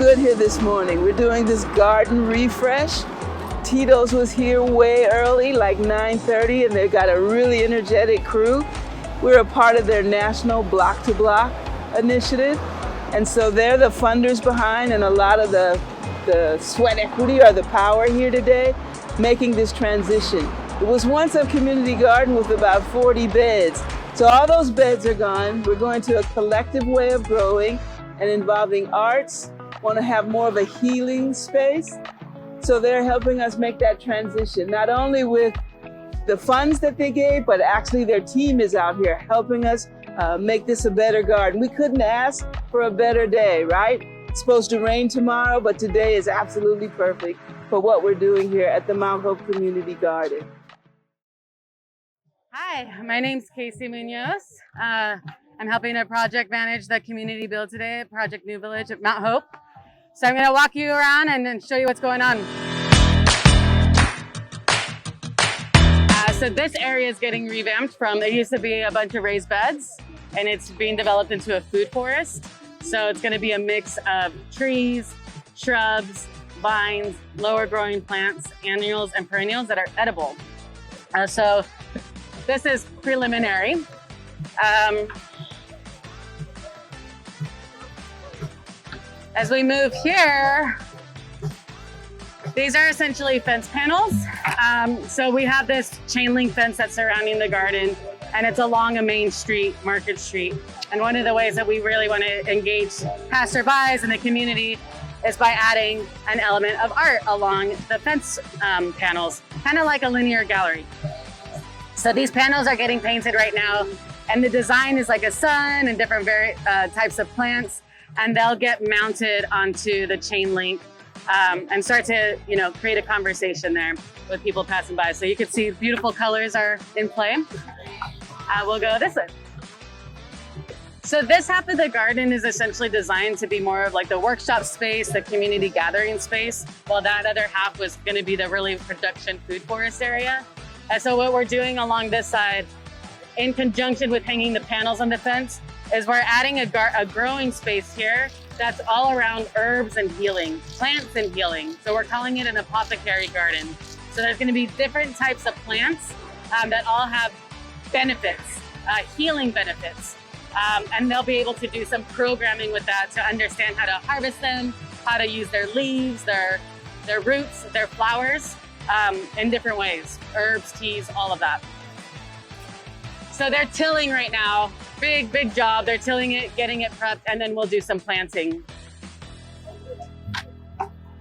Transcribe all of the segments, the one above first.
good here this morning. We're doing this garden refresh. Tito's was here way early, like 9:30, and they've got a really energetic crew. We're a part of their national Block to Block initiative. And so they're the funders behind and a lot of the sweat equity or the power here today, making this transition. It was once a community garden with about 40 beds. So all those beds are gone. We're going to a collective way of growing and involving arts, want to have more of a healing space. So they're helping us make that transition, not only with the funds that they gave, but actually their team is out here helping us make this a better garden. We couldn't ask for a better day, right? It's supposed to rain tomorrow, but today is absolutely perfect for what we're doing here at the Mount Hope Community Garden. Hi, my name's Casey Munoz. I'm helping to project manage the community build today at Project New Village at Mount Hope. So I'm going to walk you around and then show you what's going on. So this area is getting revamped from, it used to be a bunch of raised beds, and it's being developed into a food forest. So it's going to be a mix of trees, shrubs, vines, lower growing plants, annuals, and perennials that are edible. So this is preliminary. As we move here, these are essentially fence panels. So we have this chain link fence that's surrounding the garden, and it's along a main street, Market Street. And one of the ways that we really want to engage passerbys in the community is by adding an element of art along the fence panels, kind of like a linear gallery. So these panels are getting painted right now, and the design is like a sun and different types of plants, and they'll get mounted onto the chain link and start to, create a conversation there with people passing by. So you can see beautiful colors are in play. We'll go this way. So this half of the garden is essentially designed to be more of like the workshop space, the community gathering space, while that other half was going to be the really production food forest area. And so what we're doing along this side, in conjunction with hanging the panels on the fence, is we're adding a growing space here that's all around herbs and healing, plants and healing. So we're calling it an apothecary garden. So there's going to be different types of plants that all have benefits, healing benefits. And they'll be able to do some programming with that to understand how to harvest them, how to use their leaves, their roots, their flowers in different ways, herbs, teas, all of that. So they're tilling right now. Big job. They're tilling it, getting it prepped, and then we'll do some planting.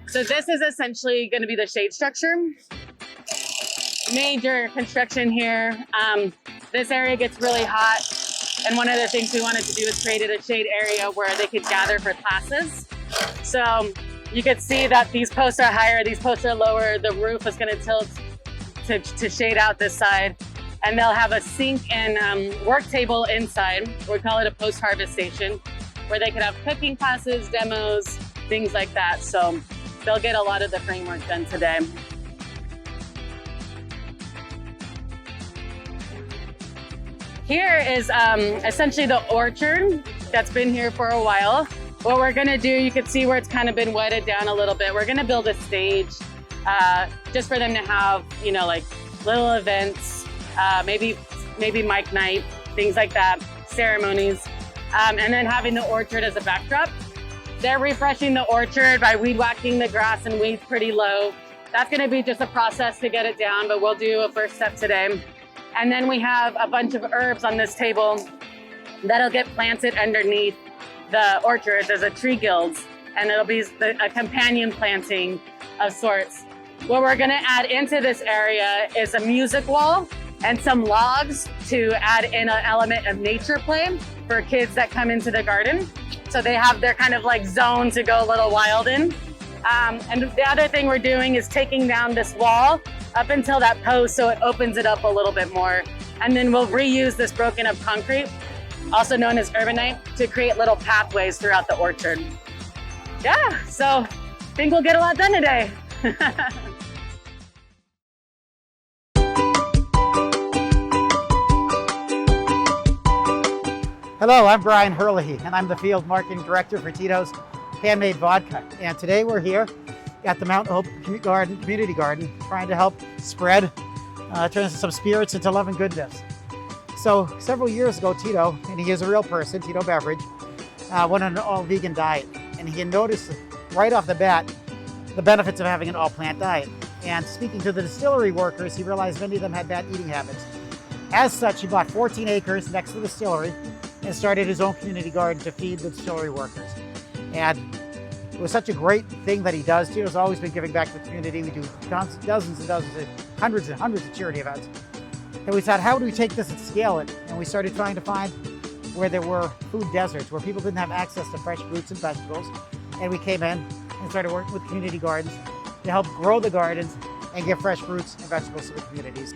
So this is essentially going to be the shade structure. Major construction here. This area gets really hot, and one of the things we wanted to do is create a shade area where they could gather for classes. So you could see that these posts are higher, these posts are lower. The roof is going to tilt to shade out this side. And they'll have a sink and work table inside. We call it a post-harvest station, where they could have cooking classes, demos, things like that. So they'll get a lot of the framework done today. Here is essentially the orchard that's been here for a while. What we're gonna do, you can see where it's kind of been wetted down a little bit. We're gonna build a stage just for them to have, like little events, maybe mic night, things like that, ceremonies, and then having the orchard as a backdrop. They're refreshing the orchard by weed whacking the grass and weeds pretty low. That's gonna be just a process to get it down, but we'll do a first step today. And then we have a bunch of herbs on this table that'll get planted underneath the orchard. There's a tree guild, and it'll be a companion planting of sorts. What we're gonna add into this area is a music wall and some logs to add in an element of nature play for kids that come into the garden. So they have their kind of like zone to go a little wild in. And the other thing we're doing is taking down this wall up until that post so it opens it up a little bit more. And then we'll reuse this broken up concrete, also known as urbanite, to create little pathways throughout the orchard. Yeah, so I think we'll get a lot done today. Hello, I'm Brian Herlihy, and I'm the Field Marketing Director for Tito's. handmade vodka. And today we're here at the Mount Hope Community Garden, trying to help spread, turn some spirits into love and goodness. So several years ago, Tito, and he is a real person, Tito Beveridge, went on an all-vegan diet. And he noticed right off the bat the benefits of having an all-plant diet. And speaking to the distillery workers, he realized many of them had bad eating habits. As such, he bought 14 acres next to the distillery and started his own community garden to feed the distillery workers. And it was such a great thing that he does. Tito's always been giving back to the community. We do dozens and dozens, hundreds and hundreds of charity events. And we thought, how do we take this and scale it? And we started trying to find where there were food deserts, where people didn't have access to fresh fruits and vegetables. And we came in and started working with community gardens to help grow the gardens and give fresh fruits and vegetables to the communities.